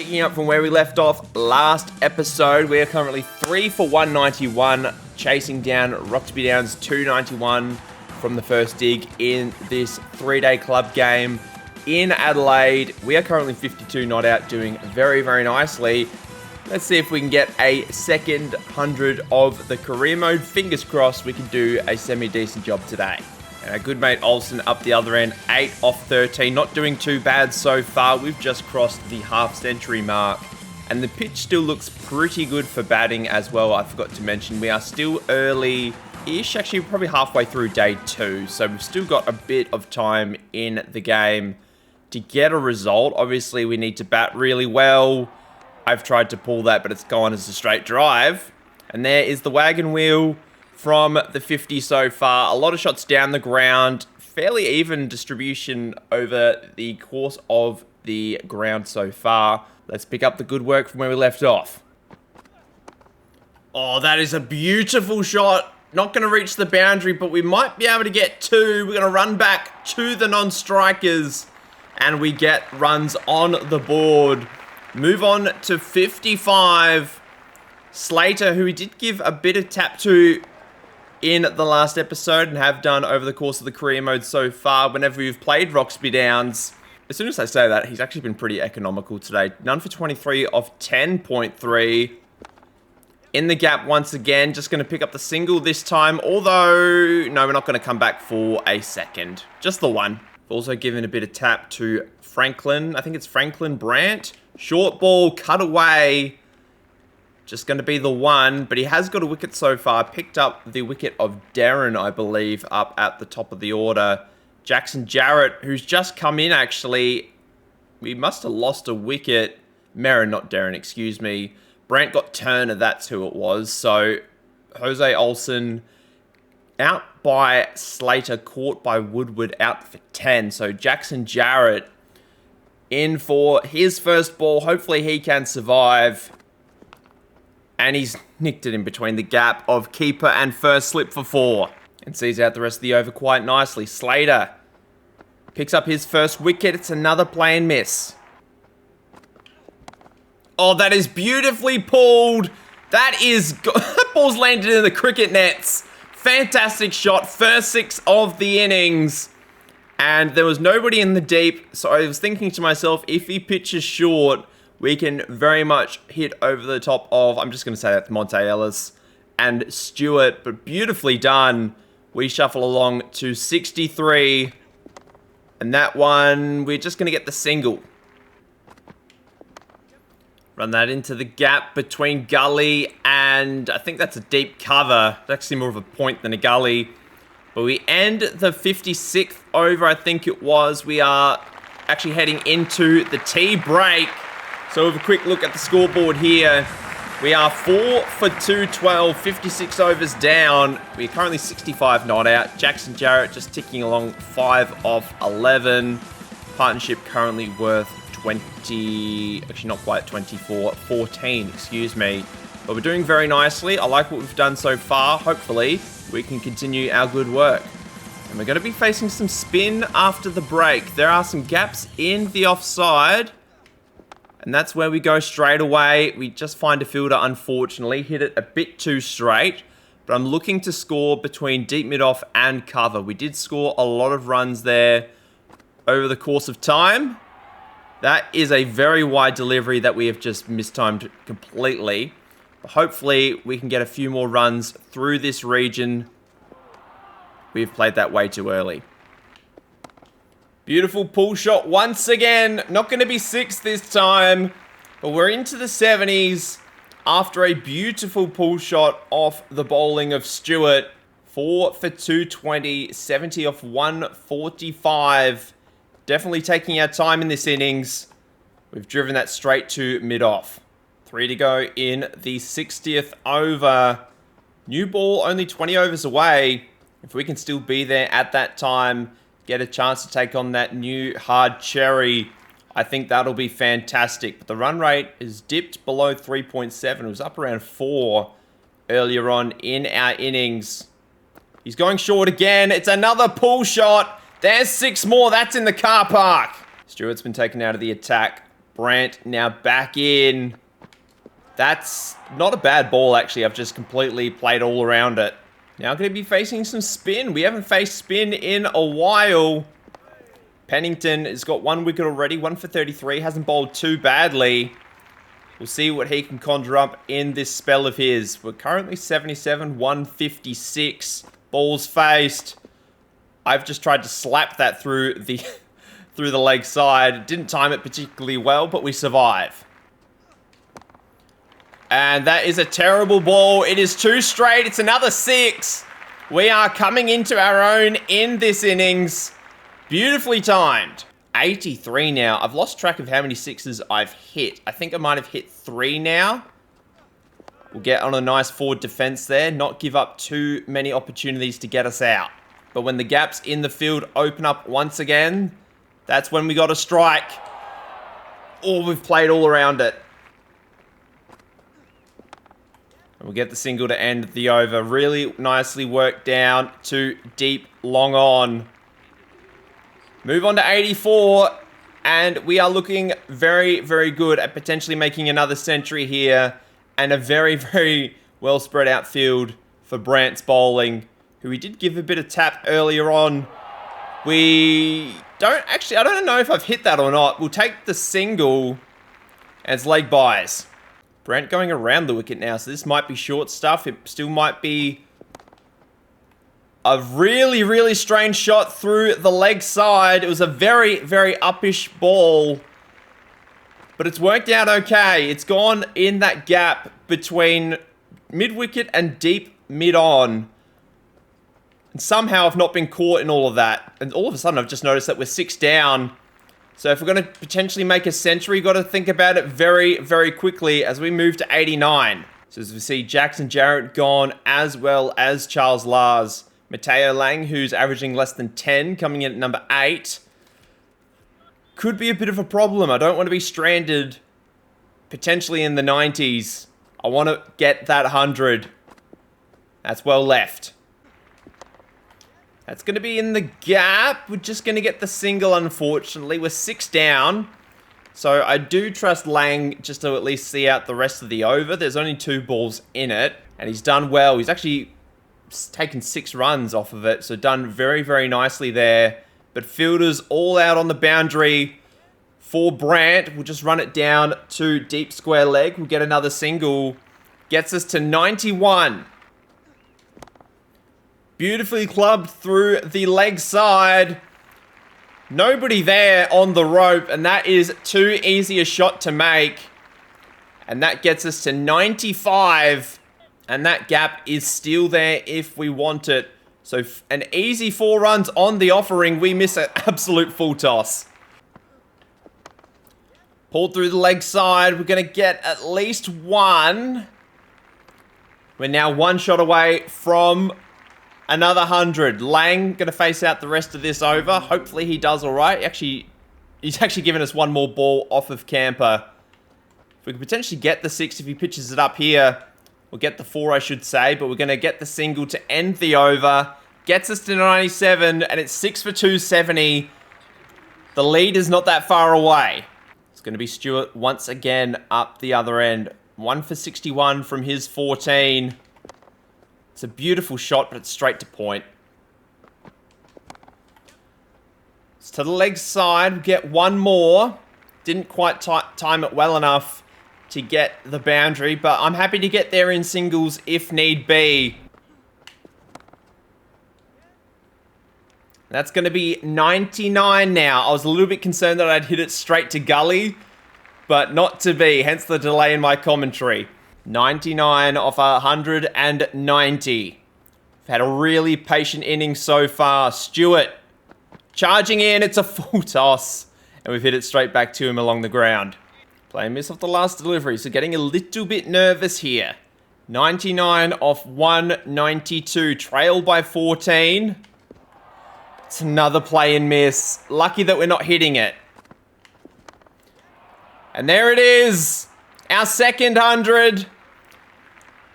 Picking up from where we left off last episode, we are currently 3 for 191, chasing down Roxby Downs 291 from the first dig in this 3-day club game in Adelaide. We are currently 52 not out, doing very, very nicely. Let's see if we can get a second 100 of the career mode. Fingers crossed we can do a semi-decent job today. And our good mate Olsen up the other end, 8 off 13. Not doing too bad so far. We've just crossed the half-century mark. And the pitch still looks pretty good for batting as well. I forgot to mention, we are still early-ish, actually probably halfway through day 2. So we've still got a bit of time in the game to get a result. Obviously, we need to bat really well. I've tried to pull that, but it's gone as a straight drive. And there is the wagon wheel from the 50 so far. A lot of shots down the ground. Fairly even distribution over the course of the ground so far. Let's pick up the good work from where we left off. Oh, that is a beautiful shot. Not going to reach the boundary, but we might be able to get 2. We're going to run back to the non-strikers. And we get runs on the board. Move on to 55. Slater, who we did give a bit of tap to in the last episode and have done over the course of the career mode so far whenever we've played Roxby Downs. As soon as I say that, he's actually been pretty economical today. None for 23 off 10.3. In the gap once again, just going to pick up the single this time. Although, no, we're not going to come back for a second. Just the one. Also given a bit of tap to Franklin. I think it's Franklin Brandt. Short ball, cut away. Just going to be the one, but he has got a wicket so far. Picked up the wicket of Darren, I believe, up at the top of the order. Jackson Jarrett, who's just come in, actually. We must have lost a wicket. Merrin, not Darren, excuse me. Brandt got Turner, that's who it was. So, Jose Olsen out by Slater, caught by Woodward, out for 10. So, Jackson Jarrett in for his first ball. Hopefully he can survive. And he's nicked it in between the gap of keeper and first slip for 4. And sees out the rest of the over quite nicely. Slater picks up his first wicket. It's another play and miss. Oh, that is beautifully pulled. That ball's landed in the cricket nets. Fantastic shot. First 6 of the innings. And there was nobody in the deep. So I was thinking to myself, if he pitches short, we can very much hit over the top of, I'm just going to say that, Monte Ellis and Stewart, but beautifully done. We shuffle along to 63. And that one, we're just going to get the single. Run that into the gap between gully and I think that's a deep cover. It's actually more of a point than a gully. But we end the 56th over, I think it was. We are actually heading into the tea break. So we have a quick look at the scoreboard here. We are 4 for 212, 56 overs down. We're currently 65 not out. Jackson Jarrett just ticking along 5 off 11. Partnership currently worth 20, actually not quite 24, 14, excuse me. But we're doing very nicely. I like what we've done so far. Hopefully we can continue our good work. And we're going to be facing some spin after the break. There are some gaps in the offside. And that's where we go straight away. We just find a fielder, unfortunately. Hit it a bit too straight. But I'm looking to score between deep mid-off and cover. We did score a lot of runs there over the course of time. That is a very wide delivery that we have just mistimed completely. But hopefully we can get a few more runs through this region. We've played that way too early. Beautiful pull shot once again. Not going to be 6 this time. But we're into the 70s after a beautiful pull shot off the bowling of Stewart. 4 for 220. 70 off 145. Definitely taking our time in this innings. We've driven that straight to mid-off. 3 to go in the 60th over. New ball only 20 overs away. If we can still be there at that time, get a chance to take on that new hard cherry, I think that'll be fantastic. But the run rate is dipped below 3.7. It was up around 4 earlier on in our innings. He's going short again. It's another pull shot. There's 6 more. That's in the car park. Stewart's been taken out of the attack Brant now back in. That's not a bad ball, actually. I've just completely played all around it. Now going to be facing some spin. We haven't faced spin in a while. Pennington has got 1 wicket already, 1 for 33. Hasn't bowled too badly. We'll see what he can conjure up in this spell of his. We're currently 77, 156 balls faced. I've just tried to slap that through the through the leg side. Didn't time it particularly well, but we survive. And that is a terrible ball. It is 2 straight. It's another 6. We are coming into our own in this innings. Beautifully timed. 83 now. I've lost track of how many 6s I've hit. I think I might have hit 3 now. We'll get on a nice forward defense there. Not give up too many opportunities to get us out. But when the gaps in the field open up once again, that's when we got to strike. Oh, we've played all around it. And we'll get the single to end the over. Really nicely worked down to deep, long on. Move on to 84. And we are looking very, very good at potentially making another century here. And a very, very well spread out field for Brant's bowling, who we did give a bit of tap earlier on. We don't actually, I don't know if I've hit that or not. We'll take the single as leg buys. Brant going around the wicket now, so this might be short stuff. It still might be a really, really strange shot through the leg side. It was a very, very uppish ball, but it's worked out okay. It's gone in that gap between mid-wicket and deep mid-on. And somehow I've not been caught in all of that. And all of a sudden I've just noticed that we're 6 down. So if we're going to potentially make a century, got to think about it very, very quickly as we move to 89. So as we see Jackson Jarrett gone, as well as Charles Lars. Mateo Lang, who's averaging less than 10, coming in at number 8. Could be a bit of a problem. I don't want to be stranded potentially in the 90s. I want to get that 100. That's well left. That's going to be in the gap. We're just going to get the single, unfortunately. We're 6 down. So I do trust Lang just to at least see out the rest of the over. There's only 2 balls in it. And he's done well. He's actually taken 6 runs off of it. So done very, very nicely there. But fielders all out on the boundary for Brant. We'll just run it down to deep square leg. We'll get another single. Gets us to 91. Beautifully clubbed through the leg side. Nobody there on the rope, and that is too easy a shot to make. And that gets us to 95. And that gap is still there if we want it. So an easy 4 runs on the offering. We miss an absolute full toss. Pulled through the leg side. We're going to get at least 1. We're now 1 shot away from another 100. Lang going to face out the rest of this over. Hopefully he does all right. He's actually given us 1 more ball off of Camper. If we could potentially get the 6 if he pitches it up here. We'll get the 4, I should say. But we're going to get the single to end the over. Gets us to 97. And it's 6 for 270. The lead is not that far away. It's going to be Stewart once again up the other end. 1 for 61 from his 14. It's a beautiful shot, but it's straight to point. It's to the leg side. We get 1 more. Didn't quite time it well enough to get the boundary, but I'm happy to get there in singles if need be. That's going to be 99 now. I was a little bit concerned that I'd hit it straight to gully, but not to be, hence the delay in my commentary. 99 off 190. We've had a really patient inning so far. Stewart charging in. It's a full toss. And we've hit it straight back to him along the ground. Playing miss off the last delivery. So getting a little bit nervous here. 99 off 192. Trailed by 14. It's another play and miss. Lucky that we're not hitting it. And there it is. Our second 100.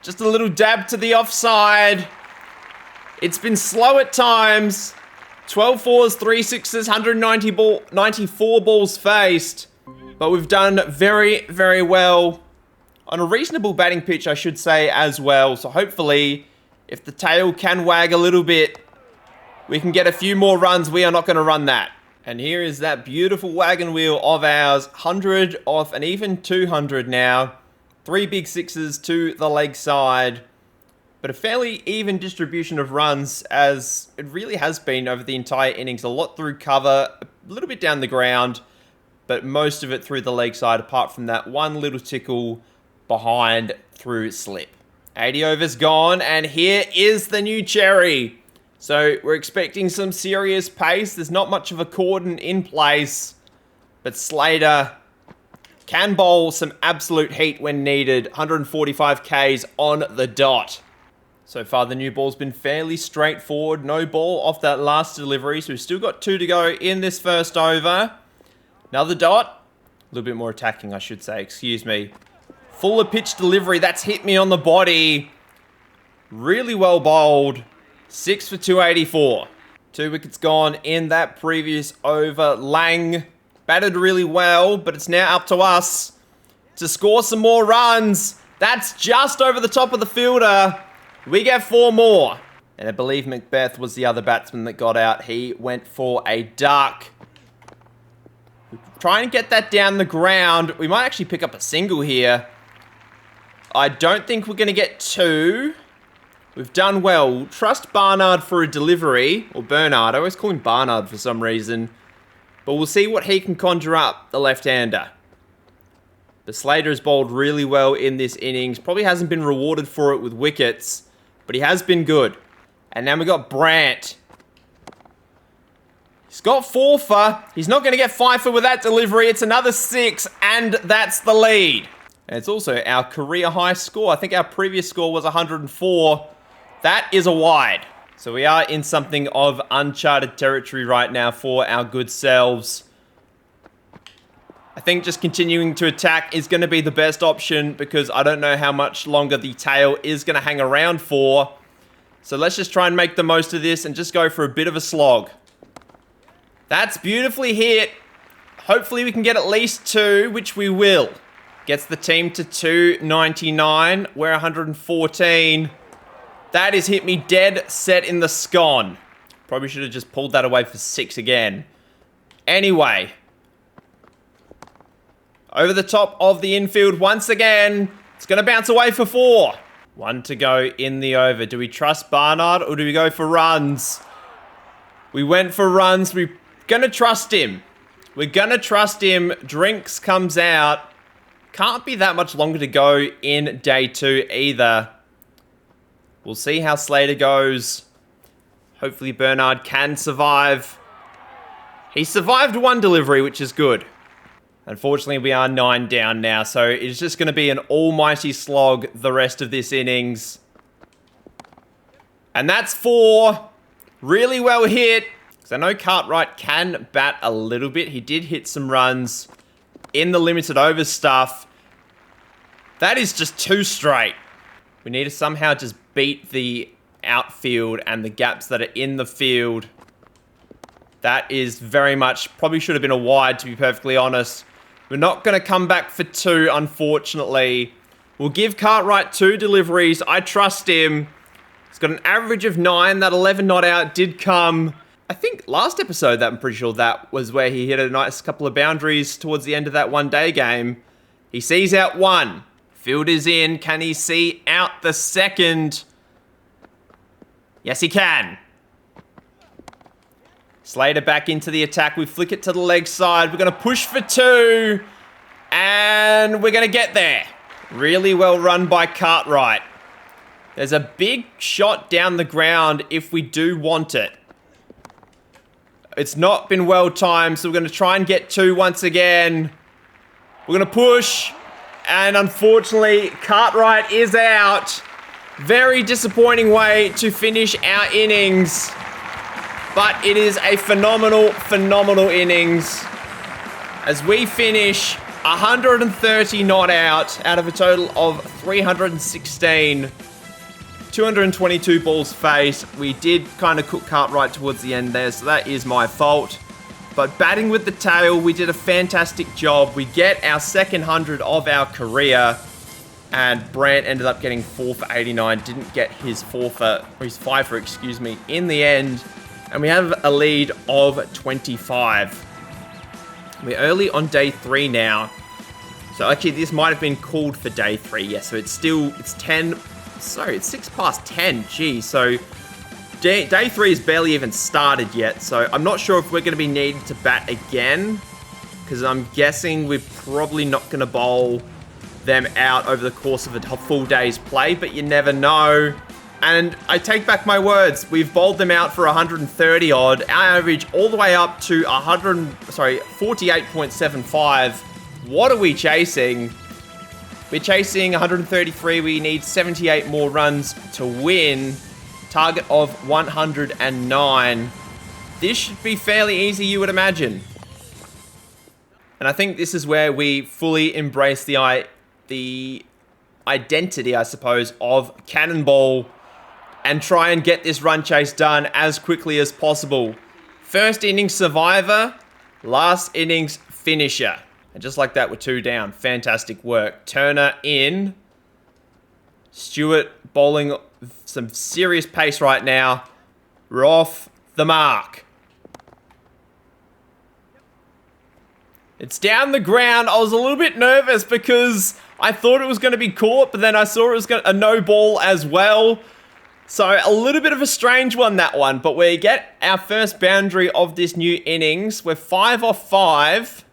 Just a little dab to the offside. It's been slow at times. 12 fours, 3 sixes, 94 balls faced. But we've done very, very well on a reasonable batting pitch, I should say, as well. So hopefully, if the tail can wag a little bit, we can get a few more runs. We are not going to run that. And here is that beautiful wagon wheel of ours. 100 off and even 200 now. 3 big sixes to the leg side. But a fairly even distribution of runs, as it really has been over the entire innings. A lot through cover, a little bit down the ground, but most of it through the leg side, apart from that one little tickle behind through slip. 80 overs gone, and here is the new cherry. So we're expecting some serious pace. There's not much of a cordon in place, but Slater can bowl some absolute heat when needed. 145 Ks on the dot. So far, the new ball's been fairly straightforward. No ball off that last delivery, so we've still got 2 to go in this first over. Another dot. A little bit more attacking, I should say. Excuse me. Fuller pitch delivery. That's hit me on the body. Really well bowled. 6 for 284. 2 wickets gone in that previous over. Lang batted really well, but it's now up to us to score some more runs. That's just over the top of the fielder. We get 4 more. And I believe Macbeth was the other batsman that got out. He went for a duck. Try and get that down the ground. We might actually pick up a single here. I don't think we're going to get 2. We've done well. We'll trust Barnard for a delivery. Or Bernard. I always call him Barnard for some reason. But we'll see what he can conjure up, the left-hander. But Slater has bowled really well in this innings. Probably hasn't been rewarded for it with wickets. But he has been good. And now we've got Brandt. He's got 4 for. He's not going to get 5 for with that delivery. It's another 6. And that's the lead. And it's also our career high score. I think our previous score was 104. That is a wide. So we are in something of uncharted territory right now for our good selves. I think just continuing to attack is going to be the best option because I don't know how much longer the tail is going to hang around for. So let's just try and make the most of this and just go for a bit of a slog. That's beautifully hit. Hopefully we can get at least 2, which we will. Gets the team to 299. We're 114. That is hit me dead set in the scon. Probably should have just pulled that away for 6 again. Anyway. Over the top of the infield once again. It's going to bounce away for 4. 1 to go in the over. Do we trust Barnard or do we go for runs? We went for runs. We're going to trust him. We're going to trust him. Drinks comes out. Can't be that much longer to go in day 2 either. We'll see how Slater goes. Hopefully Bernard can survive. He survived 1 delivery, which is good. Unfortunately, we are 9 down now, so it's just going to be an almighty slog the rest of this innings. And that's 4. Really well hit. Because I know Cartwright can bat a little bit. He did hit some runs in the limited over stuff. That is just 2 straight. We need to somehow just beat the outfield and the gaps that are in the field. That is very much, probably should have been a wide, to be perfectly honest. We're not going to come back for 2, unfortunately. We'll give Cartwright 2 deliveries. I trust him. He's got an average of 9. That 11 not out did come, I think, last episode, that I'm pretty sure that was where he hit a nice couple of boundaries towards the end of that one-day game. He sees out 1. Field is in. Can he see out the second? Yes, he can. Slater back into the attack. We flick it to the leg side. We're going to push for 2. And we're going to get there. Really well run by Cartwright. There's a big shot down the ground if we do want it. It's not been well timed, so we're going to try and get 2 once again. We're going to push. And unfortunately, Cartwright is out. Very disappointing way to finish our innings. But it is a phenomenal, phenomenal innings. As we finish 130 not out of a total of 316. 222 balls faced. We did kind of cook Cartwright towards the end there, so that is my fault. But batting with the tail, we did a fantastic job. We get our second 100 of our career. And Brant ended up getting 4 for 89. Didn't get his 5 for, excuse me, in the end. And we have a lead of 25. We're early on day 3 now. So actually, this might have been called for day 3. Yeah, so it's 10. Sorry, it's 6 past 10. Gee, so day 3 is barely even started yet. So I'm not sure if we're going to be needing to bat again. Because I'm guessing we're probably not going to bowl them out over the course of a full day's play, but you never know. And I take back my words. We've bowled them out for 130 odd. Our average all the way up to 48.75. What are we chasing? We're chasing 133. We need 78 more runs to win. Target of 109. This should be fairly easy, you would imagine. And I think this is where we fully embrace the identity, I suppose, of Cannonball and try and get this run chase done as quickly as possible. First innings survivor, last innings finisher. And just like that, we're 2 down. Fantastic work. Turner in. Stewart bowling some serious pace right now. We're off the mark. It's down the ground. I was a little bit nervous because I thought it was going to be caught, but then I saw it was a no ball as well. So a little bit of a strange one, that one. But we get our first boundary of this new innings. We're 5 off 5.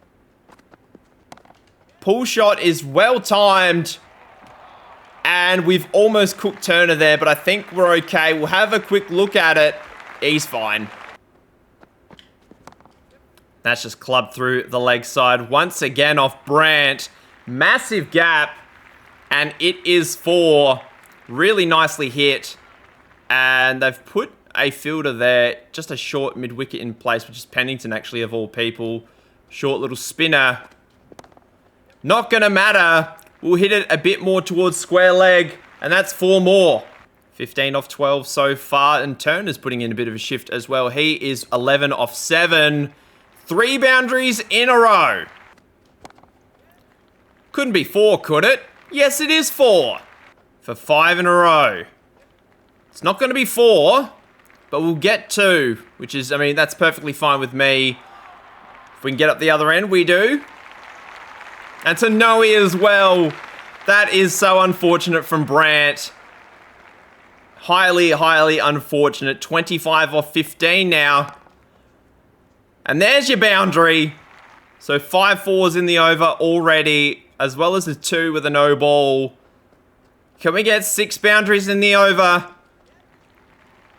Pull shot is well timed. And we've almost cooked Turner there, but I think we're okay. We'll have a quick look at it. He's fine. That's just clubbed through the leg side. Once again off Brant. Massive gap. And it is 4. Really nicely hit. And they've put a fielder there. Just a short mid-wicket in place, which is Pennington, actually, of all people. Short little spinner. Not going to matter. We'll hit it a bit more towards square leg. And that's 4 more. 15 off 12 so far. And Turner's putting in a bit of a shift as well. He is 11 off 7. 3 boundaries in a row. Couldn't be 4, could it? Yes, it is 4. For 5 in a row. It's not going to be 4, but we'll get 2, which is, I mean, that's perfectly fine with me. If we can get up the other end, we do. And to Noe as well. That is so unfortunate from Brant. Highly, highly unfortunate. 25 off 15 now. And there's your boundary. So 5 fours in the over already, as well as a 2 with a no ball. Can we get 6 boundaries in the over?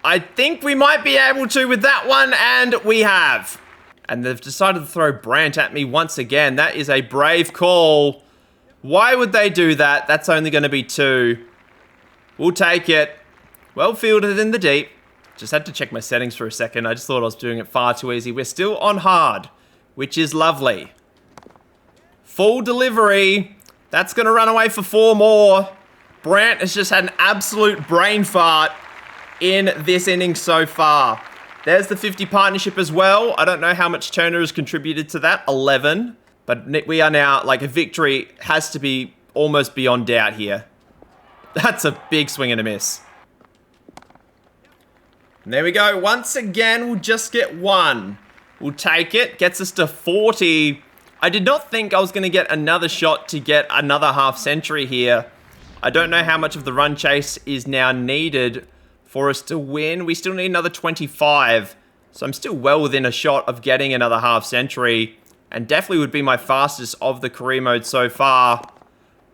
I think we might be able to with that one, and we have. And they've decided to throw Brant at me once again. That is a brave call. Why would they do that? That's only going to be 2. We'll take it. Well fielded in the deep. Just had to check my settings for a second. I just thought I was doing it far too easy. We're still on hard, which is lovely. Full delivery. That's going to run away for 4 more. Brant has just had an absolute brain fart in this inning so far. There's the 50 partnership as well. I don't know how much Turner has contributed to that. 11. But we are now, like, a victory has to be almost beyond doubt here. That's a big swing and a miss. And there we go. Once again, we'll just get 1. We'll take it. Gets us to 40. I did not think I was going to get another shot to get another half century here. I don't know how much of the run chase is now needed for us to win. We still need another 25. So I'm still well within a shot of getting another half century. And definitely would be my fastest of the career mode so far.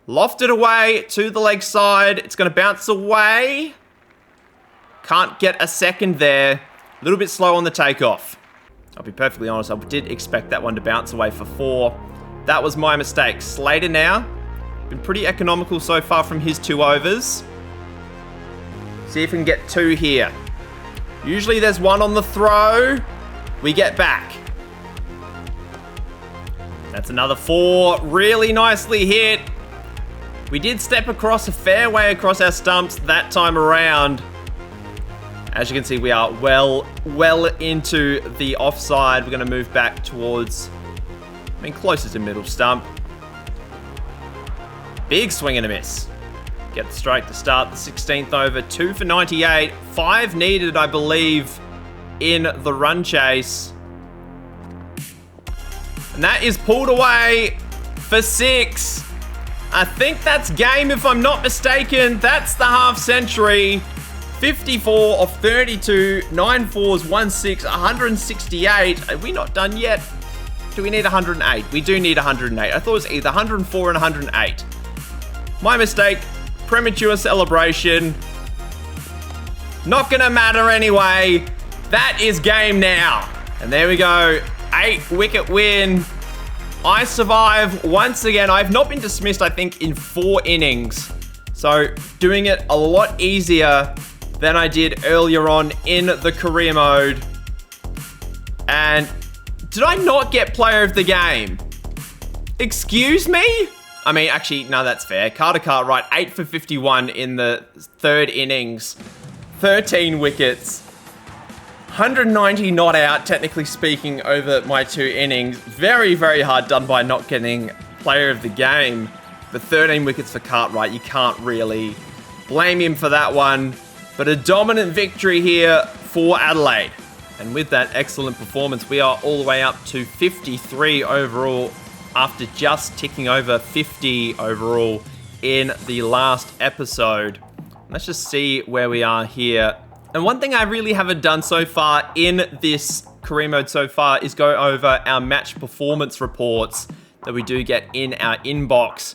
Lofted away to the leg side. It's going to bounce away. Can't get a second there. A little bit slow on the takeoff. I'll be perfectly honest, I did expect that one to bounce away for 4. That was my mistake. Slater now. Been pretty economical so far from his 2 overs. See if we can get 2 here. Usually there's 1 on the throw. We get back. That's another 4. Really nicely hit. We did step across a fair way across our stumps that time around. As you can see, we are well into the offside. We're going to move back towards, closer to middle stump. Big swing and a miss. Get the strike to start the 16th over. 2 for 98. 5 needed, I believe, in the run chase. And that is pulled away for 6. I think that's game, if I'm not mistaken. That's the half century. 54 of 32, 9 fours, 1 6, 168. Are we not done yet? Do we need 108? We do need 108. I thought it was either 104 and 108. My mistake. Premature celebration. Not gonna matter anyway. That is game now. And there we go. 8-wicket win. I survive once again. I've not been dismissed, I think, in 4 innings. So doing it a lot easier than I did earlier on in the career mode. And did I not get player of the game? Excuse me? Actually, no, that's fair. Carter Cartwright, 8 for 51 in the 3rd innings. 13 wickets. 190 not out, technically speaking, over my 2 innings. Very, very hard done by not getting player of the game. But 13 wickets for Cartwright. You can't really blame him for that one. But a dominant victory here for Adelaide. And with that excellent performance, we are all the way up to 53 overall after just ticking over 50 overall in the last episode. Let's just see where we are here. And one thing I really haven't done so far in this career mode so far is go over our match performance reports that we do get in our inbox.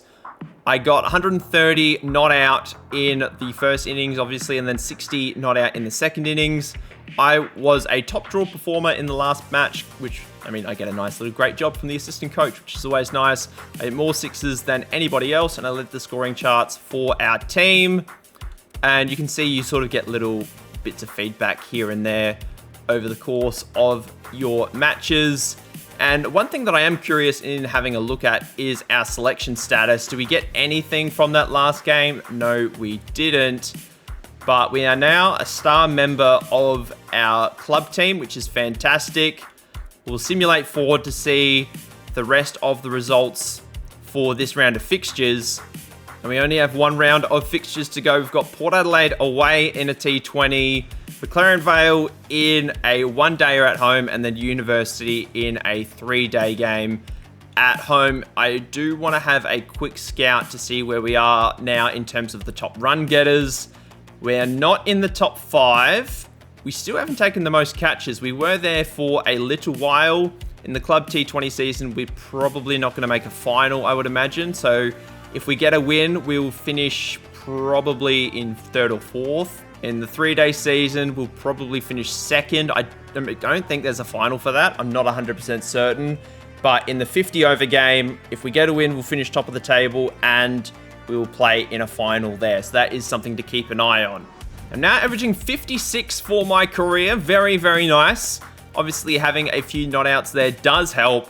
I got 130 not out in the first innings, obviously, and then 60 not out in the second innings. I was a top draw performer in the last match, which, I get a nice little great job from the assistant coach, which is always nice. I had more 6s than anybody else, and I led the scoring charts for our team. And you can see you sort of get little bits of feedback here and there over the course of your matches. And one thing that I am curious in having a look at is our selection status. Do we get anything from that last game? No, we didn't. But we are now a star member of our club team, which is fantastic. We'll simulate forward to see the rest of the results for this round of fixtures. And we only have 1 round of fixtures to go. We've got Port Adelaide away in a T20, McLaren Vale in a 1-dayer at home, and then University in a 3-day game at home. I do want to have a quick scout to see where we are now in terms of the top run getters. We're not in the top 5. We still haven't taken the most catches. We were there for a little while. In the Club T20 season, we're probably not going to make a final, I would imagine. So if we get a win, we'll finish probably in 3rd or 4th. In the 3-day season, we'll probably finish 2nd. I don't think there's a final for that. I'm not 100% certain. But in the 50-over game, if we get a win, we'll finish top of the table and we will play in a final there. So that is something to keep an eye on. I'm now averaging 56 for my career. Very, very nice. Obviously, having a few not outs there does help,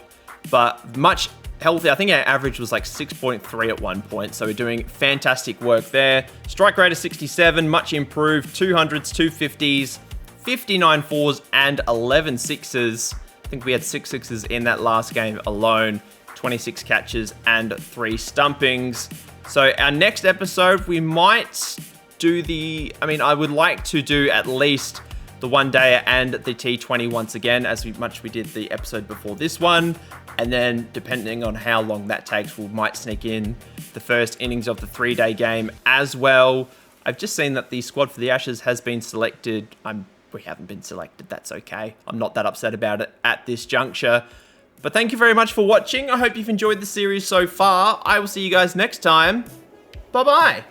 but much healthy. I think our average was like 6.3 at one point. So we're doing fantastic work there. Strike rate of 67, much improved. 200s, 250s, 59 fours, and 11 sixes. I think we had 6 sixes in that last game alone. 26 catches and 3 stumpings. So our next episode, we might do the... I would like to do at least the 1-dayer and the T20 once again, as much we did the episode before this one. And then, depending on how long that takes, we might sneak in the first innings of the 3-day game as well. I've just seen that the squad for the Ashes has been selected. We haven't been selected. That's okay. I'm not that upset about it at this juncture. But thank you very much for watching. I hope you've enjoyed the series so far. I will see you guys next time. Bye-bye.